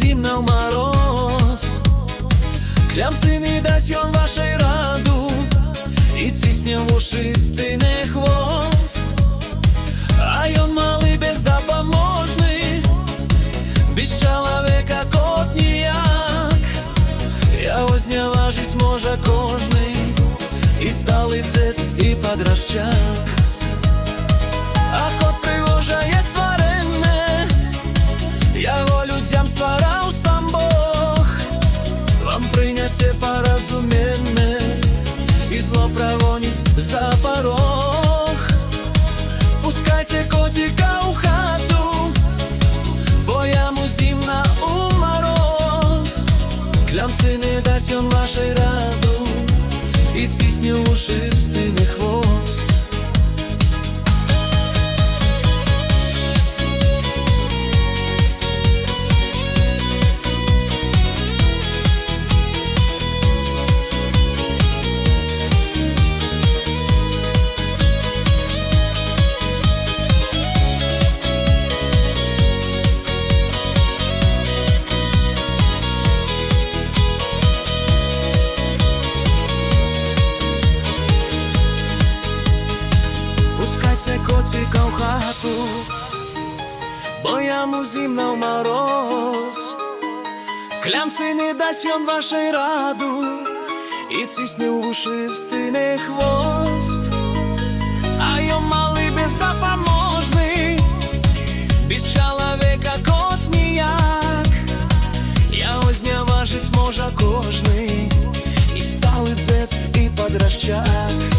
зимна в мороз. Клямцы не дасть он вашей раду, и цісне вуши стине хвост. А ён малый бездапаможны, без чалавека кот ніяк. Яго зняважыць можа кожны, і сталы дзед, і падрашчак. А кот прыгожа є стварэнне, яго людзям ствараў сам Бог. Вам прынясе паразуменне і зло прагоніць за парог. Пускайце коціка ў хату, бо яму зімна ў мароз. Клямцы не дасць ён вашай раду, і цісне вушы стыне хвост. Коціка ў хату, бо яму зімна ў мароз. Клямцы не дасць ён вашай раду, і цісне вушы стыне хвост. А ён малы бездапаможны, без чалавека кот ніяк. Яго зняважыць можа кожны, і сталы дзед, і падрашчак.